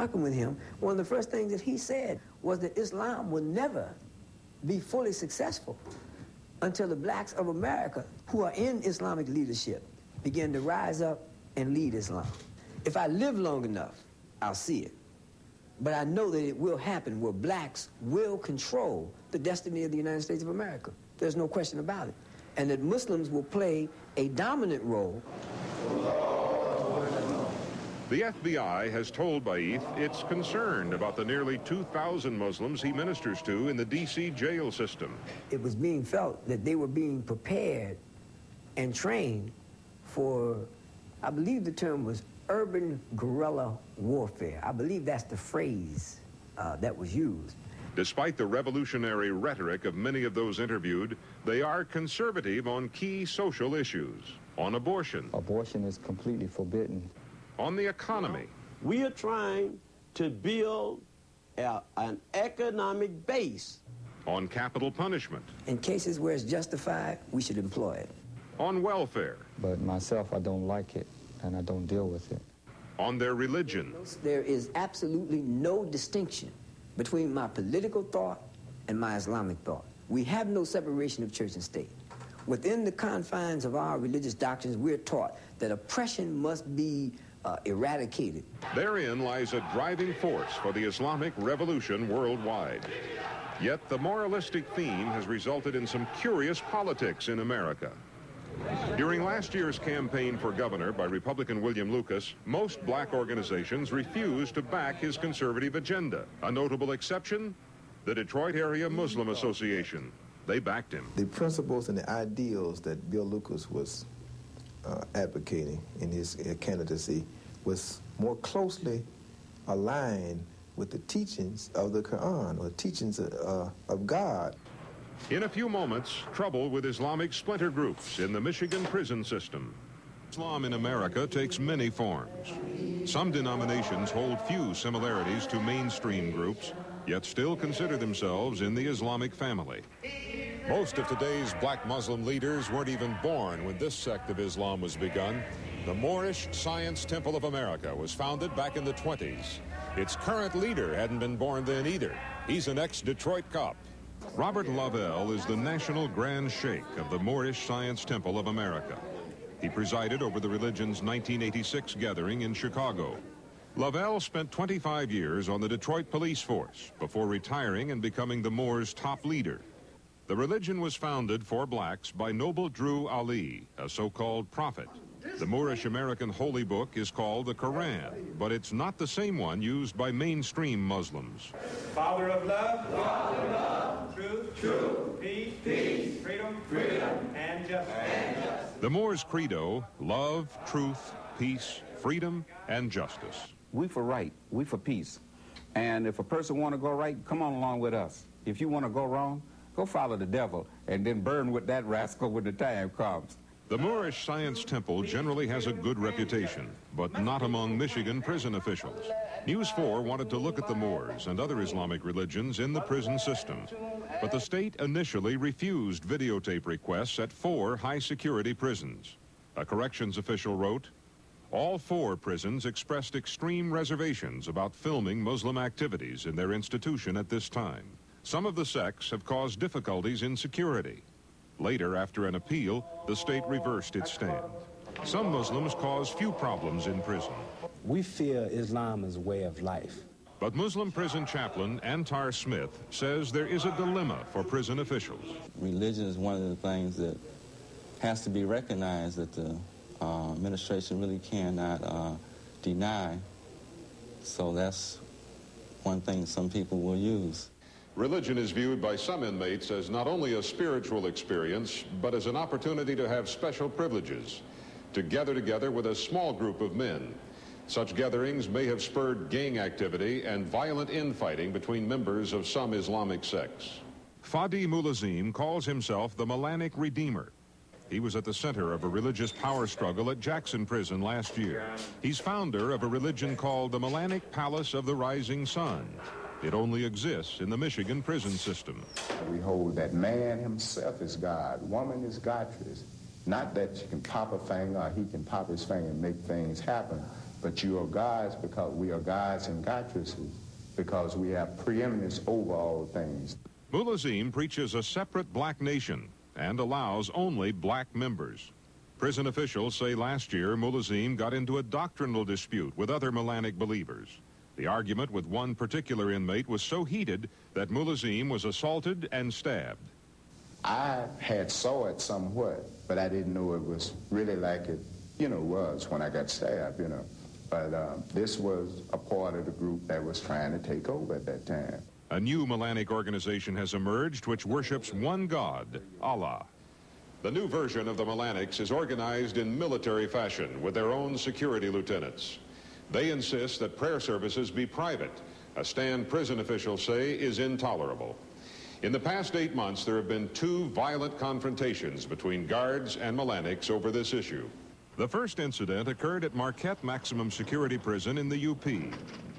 talking with him, one of the first things that he said was that Islam will never be fully successful until the blacks of America, who are in Islamic leadership, begin to rise up and lead Islam. If I live long enough, I'll see it. But I know that it will happen where blacks will control the destiny of the United States of America. There's no question about it. And that Muslims will play a dominant role. The FBI has told Baith it's concerned about the nearly 2,000 Muslims he ministers to in the D.C. jail system. It was being felt that they were being prepared and trained for, I believe the term was urban guerrilla warfare. I believe that's the phrase that was used. Despite the revolutionary rhetoric of many of those interviewed, they are conservative on key social issues, on abortion. Abortion is completely forbidden. On the economy. We are trying to build an economic base. On capital punishment. In cases where it's justified, we should employ it. On welfare. But myself, I don't like it, and I don't deal with it. On their religion. There is absolutely no distinction between my political thought and my Islamic thought. We have no separation of church and state. Within the confines of our religious doctrines, we're taught that oppression must be eradicated. Therein lies a driving force for the Islamic revolution worldwide. Yet the moralistic theme has resulted in some curious politics in America. During last year's campaign for governor by Republican William Lucas, most black organizations refused to back his conservative agenda. A notable exception, the Detroit Area Muslim Association. They backed him. The principles and the ideals that Bill Lucas was advocating in his candidacy was more closely aligned with the teachings of the Quran, or teachings of God. In a few moments, trouble with Islamic splinter groups in the Michigan prison system. Islam in America takes many forms. Some denominations hold few similarities to mainstream groups, yet still consider themselves in the Islamic family. Most of today's black Muslim leaders weren't even born when this sect of Islam was begun. The Moorish Science Temple of America was founded back in the 20s. Its current leader hadn't been born then either. He's an ex-Detroit cop. Robert Lovell is the National Grand Sheikh of the Moorish Science Temple of America. He presided over the religion's 1986 gathering in Chicago. Lovell spent 25 years on the Detroit police force before retiring and becoming the Moors' top leader. The religion was founded for blacks by Noble Drew Ali, a so-called prophet. The Moorish American holy book is called the Quran, but it's not the same one used by mainstream Muslims. Father of love, truth, peace, freedom, and justice. The Moors' credo, love, truth, peace, freedom, and justice. We for right, we for peace. And if a person want to go right, come on along with us. If you want to go wrong, go follow the devil and then burn with that rascal when the time comes. The Moorish Science Temple generally has a good reputation, but not among Michigan prison officials. News 4 wanted to look at the Moors and other Islamic religions in the prison system, but the state initially refused videotape requests at 4 high-security prisons. A corrections official wrote, all 4 prisons expressed extreme reservations about filming Muslim activities in their institution at this time. Some of the sects have caused difficulties in security. Later, after an appeal, the state reversed its stand. Some Muslims cause few problems in prison. We fear Islam as a way of life. But Muslim prison chaplain Antar Smith says there is a dilemma for prison officials. Religion is one of the things that has to be recognized that the administration really cannot deny. So that's one thing some people will use. Religion is viewed by some inmates as not only a spiritual experience, but as an opportunity to have special privileges, to gather together with a small group of men. Such gatherings may have spurred gang activity and violent infighting between members of some Islamic sects. Fadi Mulazim calls himself the Melanic Redeemer. He was at the center of a religious power struggle at Jackson Prison last year. He's founder of a religion called the Melanic Palace of the Rising Sun. It only exists in the Michigan prison system. We hold that man himself is God, woman is goddess. Not that you can pop a finger or he can pop his finger and make things happen, but you are gods because we are gods and goddesses, because we have preeminence over all things. Mulazim preaches a separate black nation and allows only black members. Prison officials say last year Mulazim got into a doctrinal dispute with other Melanic believers. The argument with one particular inmate was so heated that Mulazim was assaulted and stabbed. I had saw it somewhat, but I didn't know it was really like it, was when I got stabbed, But this was a part of the group that was trying to take over at that time. A new Melanic organization has emerged which worships one God, Allah. The new version of the Melanics is organized in military fashion with their own security lieutenants. They insist that prayer services be private, a stand prison officials say is intolerable. In the past 8 months, there have been 2 violent confrontations between guards and Melanics over this issue. The first incident occurred at Marquette Maximum Security Prison in the UP.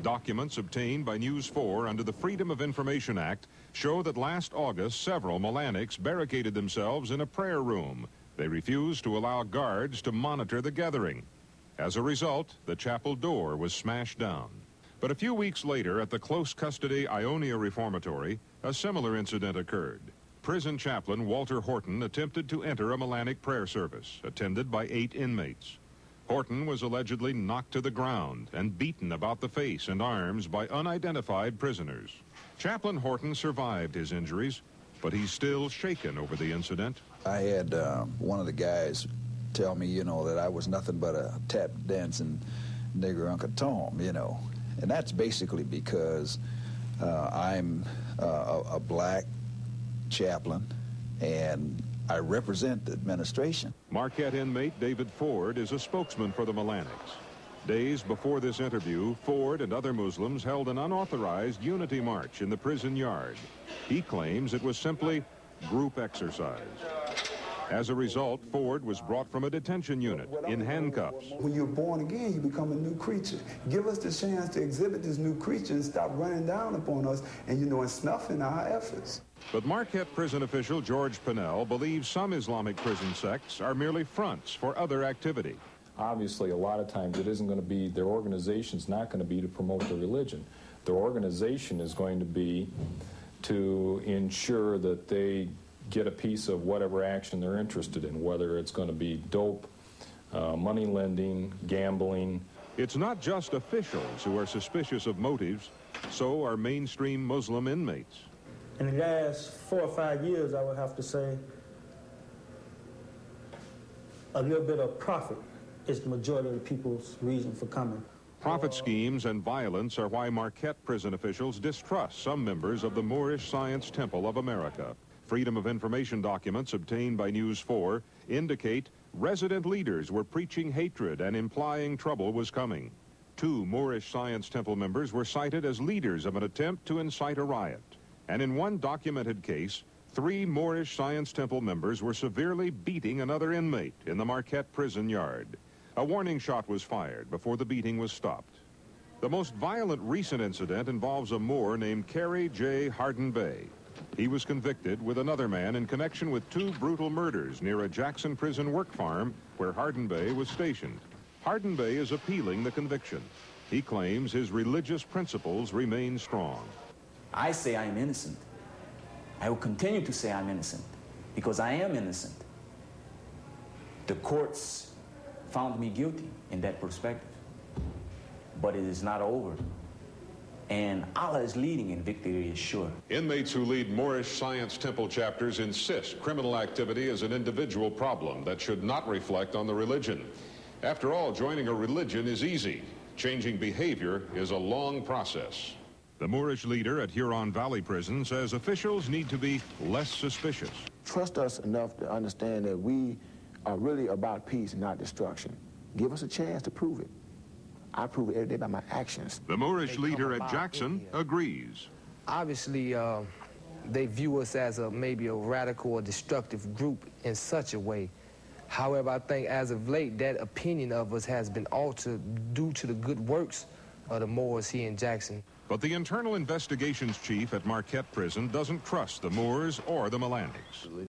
Documents obtained by News 4 under the Freedom of Information Act show that last August, several Melanics barricaded themselves in a prayer room. They refused to allow guards to monitor the gathering. As a result, the chapel door was smashed down. But a few weeks later, at the close custody Ionia Reformatory, a similar incident occurred. Prison chaplain Walter Horton attempted to enter a Melanic prayer service, attended by 8 inmates. Horton was allegedly knocked to the ground and beaten about the face and arms by unidentified prisoners. Chaplain Horton survived his injuries, but he's still shaken over the incident. I had one of the guys tell me, that I was nothing but a tap dancing nigger Uncle Tom, And that's basically because I'm a black chaplain, and I represent the administration. Marquette inmate David Ford is a spokesman for the Melanics. Days before this interview, Ford and other Muslims held an unauthorized unity march in the prison yard. He claims it was simply group exercise. As a result, Ford was brought from a detention unit in handcuffs. When you're born again, you become a new creature. Give us the chance to exhibit this new creature and stop running down upon us and, and snuffing our efforts. But Marquette prison official George Pinnell believes some Islamic prison sects are merely fronts for other activity. Obviously, a lot of times it isn't going to be, their organization's not going to be to promote their religion. Their organization is going to be to ensure that they get a piece of whatever action they're interested in, whether it's going to be dope, money lending, gambling. It's not just officials who are suspicious of motives, so are mainstream Muslim inmates. In the last 4 or 5 years, I would have to say, a little bit of profit is the majority of the people's reason for coming. Profit schemes and violence are why Marquette prison officials distrust some members of the Moorish Science Temple of America. Freedom of Information documents obtained by News 4 indicate resident leaders were preaching hatred and implying trouble was coming. 2 Moorish Science Temple members were cited as leaders of an attempt to incite a riot. And in one documented case, 3 Moorish Science Temple members were severely beating another inmate in the Marquette prison yard. A warning shot was fired before the beating was stopped. The most violent recent incident involves a Moor named Kerry J. Hardin Bay. He was convicted with another man in connection with 2 brutal murders near a Jackson prison work farm where Hardin Bay was stationed. Hardin Bay is appealing the conviction. He claims his religious principles remain strong. I say I am innocent. I will continue to say I'm innocent because I am innocent. The courts found me guilty in that perspective, but it is not over. And Allah is leading and victory is sure. Inmates who lead Moorish Science Temple chapters insist criminal activity is an individual problem that should not reflect on the religion. After all, joining a religion is easy. Changing behavior is a long process. The Moorish leader at Huron Valley Prison says officials need to be less suspicious. Trust us enough to understand that we are really about peace and not destruction. Give us a chance to prove it. I prove it every day by my actions. The Moorish leader at Jackson agrees. Obviously, they view us as maybe a radical or destructive group in such a way. However, I think as of late, that opinion of us has been altered due to the good works of the Moors here in Jackson. But the internal investigations chief at Marquette Prison doesn't trust the Moors or the Melanics.